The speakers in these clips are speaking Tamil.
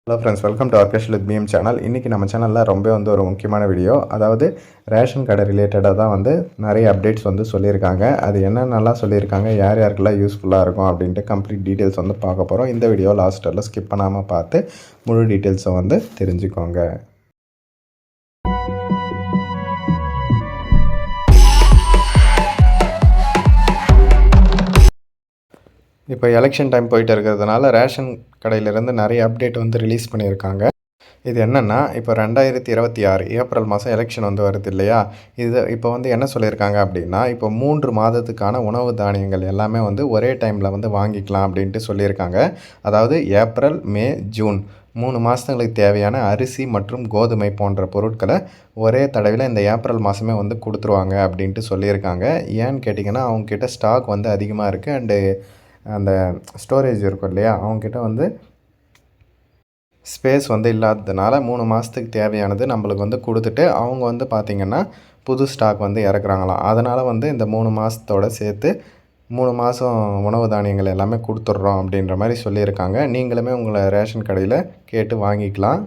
Hello friends, welcome to Arkesh with PM channel. இன்றைக்கி நம்ம சேனலில் ரொம்ப ஒரு முக்கியமான வீடியோ. அதாவது ரேஷன் கடை ரிலேட்டடாக தான் நிறைய அப்டேட்ஸ் சொல்லியிருக்காங்க. அது என்னென்னலாம் சொல்லியிருக்காங்க, யார் யாருக்கெல்லாம் யூஸ்ஃபுல்லாக இருக்கும் அப்படின்ட்டு கம்ப்ளீட் டீட்டெயில்ஸ் பார்க்க போகிறோம். இந்த வீடியோ லாஸ்ட்டில் ஸ்கிப் பண்ணாமல் பார்த்து முழு டீட்டெயில்ஸை தெரிஞ்சுக்கோங்க. இப்போ எலெக்ஷன் டைம் போயிட்டு இருக்கிறதுனால ரேஷன் கடையிலேருந்து நிறைய அப்டேட் ரிலீஸ் பண்ணியிருக்காங்க. இது என்னென்னா, இப்போ 2026 ஏப்ரல் மாதம் எலெக்ஷன் வருது இல்லையா? இது இப்போ என்ன சொல்லியிருக்காங்க அப்படின்னா, இப்போ 3 மாதத்துக்கான உணவு தானியங்கள் எல்லாமே ஒரே டைமில் வாங்கிக்கலாம் அப்படின்ட்டு சொல்லியிருக்காங்க. அதாவது ஏப்ரல், மே, ஜூன் 3 மாதங்களுக்கு தேவையான அரிசி மற்றும் கோதுமை போன்ற பொருட்களை ஒரே தடவையில் இந்த ஏப்ரல் மாதமே கொடுத்துருவாங்க அப்படின்ட்டு சொல்லியிருக்காங்க. ஏன்னு கேட்டிங்கன்னா, அவங்கக்கிட்ட ஸ்டாக் அதிகமாக இருக்குது. அண்டு அந்த ஸ்டோரேஜ் இருக்கும் இல்லையா, அவங்கக்கிட்ட ஸ்பேஸ் இல்லாததுனால 3 மாதத்துக்கு தேவையானது நம்மளுக்கு கொடுத்துட்டு அவங்க பார்த்திங்கன்னா புது ஸ்டாக் இறக்குறாங்களாம். அதனால் இந்த 3 மாதத்தோடு சேர்த்து 3 மாதம் உணவு தானியங்கள் எல்லாமே கொடுத்துட்றோம் அப்படின்ற மாதிரி சொல்லியிருக்காங்க. நீங்களுமே உங்களை ரேஷன் கடையில் கேட்டு வாங்கிக்கலாம்.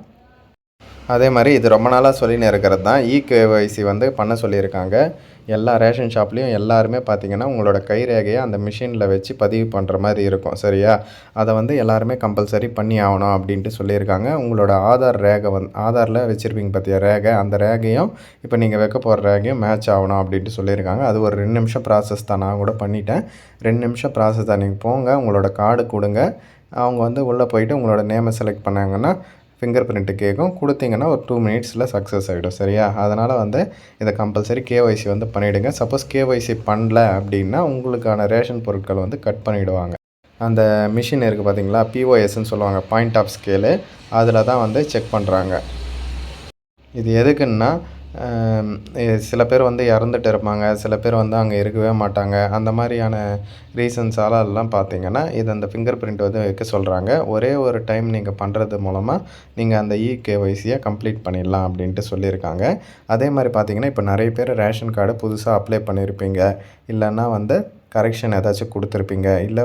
அதே மாதிரி இது ரொம்ப நாளாக சொல்லின்னு இருக்கிறது தான். இகேஒய்சி பண்ண சொல்லியிருக்காங்க. எல்லா ரேஷன் ஷாப்லேயும் எல்லாருமே பார்த்திங்கன்னா உங்களோட கைரேகையை அந்த மிஷினில் வச்சு பதிவு பண்ணுற மாதிரி இருக்கும். சரியா? அதை எல்லாருமே கம்பல்சரி பண்ணி ஆகணும் அப்படின்ட்டு சொல்லியிருக்காங்க. உங்களோட ஆதார் ரேகை ஆதாரில் வச்சுருப்பீங்க பார்த்தியா ரேகை, அந்த ரேகையும் இப்போ நீங்கள் வைக்க போகிற ரேகையும் மேட்ச் ஆகணும் அப்படின்ட்டு சொல்லியிருக்காங்க. அது ஒரு 2 நிமிஷம் ப்ராசஸ் தான். நான் கூட பண்ணிட்டேன். 2 நிமிஷம் ப்ராசஸ் தான். நீங்கள் போங்க, உங்களோட கார்டு கொடுங்க. அவங்க உள்ளே போயிட்டு உங்களோட நேமை செலக்ட் பண்ணாங்கன்னா ஃபிங்கர் பிரிண்ட்டு கேட்கும். கொடுத்தீங்கன்னா ஒரு 2 மினிட்ஸில் சக்ஸஸ் ஆகிடும். சரியா? அதனால் இதை கம்பல்சரி கேஒய்சி பண்ணிவிடுங்க. சப்போஸ் கேஒய்சி பண்ணல அப்படின்னா உங்களுக்கான ரேஷன் பொருட்கள் கட் பண்ணிவிடுவாங்க. அந்த மிஷின் இருக்குது பார்த்தீங்களா, பிஓஎஸ்ன்னு சொல்லுவாங்க, பாயிண்ட் ஆஃப் ஸ்கேலு, அதில் தான் செக் பண்ணுறாங்க. இது எதுக்குன்னா, சில பேர் இறந்துட்டு இருப்பாங்க, சில பேர் அங்கே இருக்கவே மாட்டாங்க. அந்த மாதிரியான ரீசன்ஸால் எல்லாம் பார்த்திங்கன்னா இது அந்த ஃபிங்கர் பிரிண்ட் வைக்க சொல்கிறாங்க. ஒரே ஒரு டைம் நீங்கள் பண்ணுறது மூலமாக நீங்கள் அந்த இகேஒய்சியை கம்ப்ளீட் பண்ணிடலாம் அப்படின்ட்டு சொல்லியிருக்காங்க. அதே மாதிரி பார்த்திங்கன்னா இப்போ நிறைய பேர் ரேஷன் கார்டு புதுசாக அப்ளை பண்ணியிருப்பீங்க, இல்லைன்னா கரெக்ஷன் ஏதாச்சும் கொடுத்துருப்பீங்க, இல்லை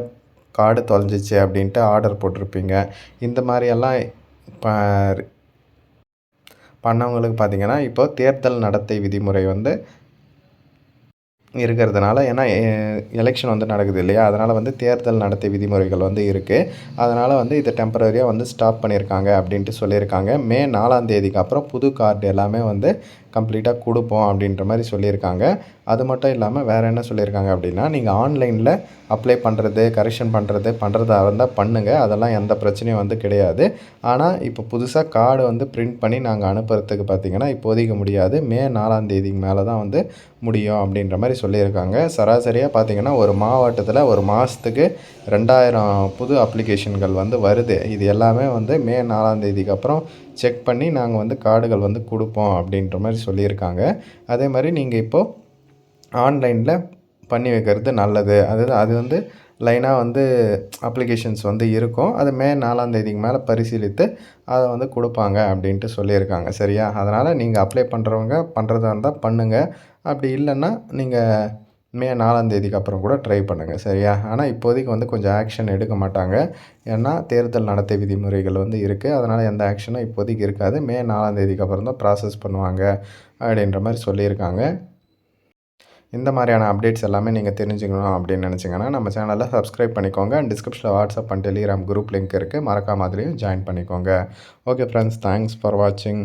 கார்டு தொலைஞ்சிச்சு அப்படின்ட்டு ஆர்டர் போட்டிருப்பீங்க. இந்த மாதிரியெல்லாம் பண்ணவங்களுக்கு பார்த்திங்கன்னா இப்போ தேர்தல் நடத்தை விதிமுறை இருக்கிறதுனால, ஏன்னா எலெக்ஷன் நடக்குது இல்லையா, அதனால் தேர்தல் நடத்தை விதிமுறைகள் இருக்குது. அதனால் இதை டெம்பரரியாக ஸ்டாப் பண்ணியிருக்காங்க அப்படின்ட்டு சொல்லியிருக்காங்க. மே 4ஆம் தேதிக்கு அப்புறம் புது கார்டு எல்லாமே கம்ப்ளீட்டாக கொடுப்போம் அப்படின்ற மாதிரி சொல்லியிருக்காங்க. அது மட்டும் இல்லாமல் வேறு என்ன சொல்லியிருக்காங்க அப்படின்னா, நீங்கள் ஆன்லைனில் அப்ளை பண்ணுறதா இருந்தால் பண்ணுங்கள், அதெல்லாம் எந்த பிரச்சனையும் கிடையாது. ஆனால் இப்போ புதுசாக கார்டு பிரிண்ட் பண்ணி நாங்கள் அனுப்புறதுக்கு பார்த்திங்கன்னா இப்போதைக்கு முடியாது. மே 4ஆம் தேதிக்கு மேலே தான் முடியும் அப்படின்ற மாதிரி சொல்லியிருக்காங்க. சராசரியாக பார்த்திங்கன்னா ஒரு மாவட்டத்தில் ஒரு மாதத்துக்கு 2000 புது அப்ளிகேஷன்கள் வருது. இது எல்லாமே மே 4ஆம் தேதிக்கு அப்புறம் செக் பண்ணி நாங்கள் கார்டுகள் கொடுப்போம் அப்படின்ற மாதிரி சொல்லியிருக்காங்க. அதே மாதிரி நீங்கள் இப்போது ஆன்லைனில் பண்ணி வைக்கிறது நல்லது. அது லைனாக அப்ளிகேஷன்ஸ் இருக்கும். அது மே 4ஆம் தேதிக்கு மேலே பரிசீலித்து அதை கொடுப்பாங்க அப்படின்ட்டு சொல்லியிருக்காங்க. சரியா? அதனால் நீங்கள் அப்ளை பண்ணுறவங்க பண்ணுறதா இருந்தால் பண்ணுங்கள். அப்படி இல்லைன்னா நீங்கள் மே 4ஆம் தேதிக்கு அப்புறம் கூட ட்ரை பண்ணுங்கள். சரியா? ஆனால் இப்போதைக்கு கொஞ்சம் ஆக்ஷன் எடுக்க மாட்டாங்க. ஏன்னா தேர்தல் நடத்தை விதிமுறைகள் இருக்குது. அதனால் எந்த ஆக்ஷனும் இப்போதைக்கு இருக்காது. மே 4ஆம் தேதிக்கு அப்புறம் தான் ப்ராசஸ் பண்ணுவாங்க அப்படின்ற மாதிரி சொல்லியிருக்காங்க. இந்த மாதிரியான அப்டேட்ஸ் எல்லாமே நீங்கள் தெரிஞ்சுக்கணும் அப்படின்னு நினச்சிங்கன்னா நம்ம சேனலில் சப்ஸ்கிரைப் பண்ணிக்கோங்க. அண்ட் டிஸ்கிரிப்ஷனில் WhatsApp and Telegram group link இருக்குது, மறக்காம அதுலேயும் ஜாயின் பண்ணிக்கோங்க. ஓகே ஃப்ரெண்ட்ஸ், தேங்க்ஸ் ஃபார் வாட்சிங்.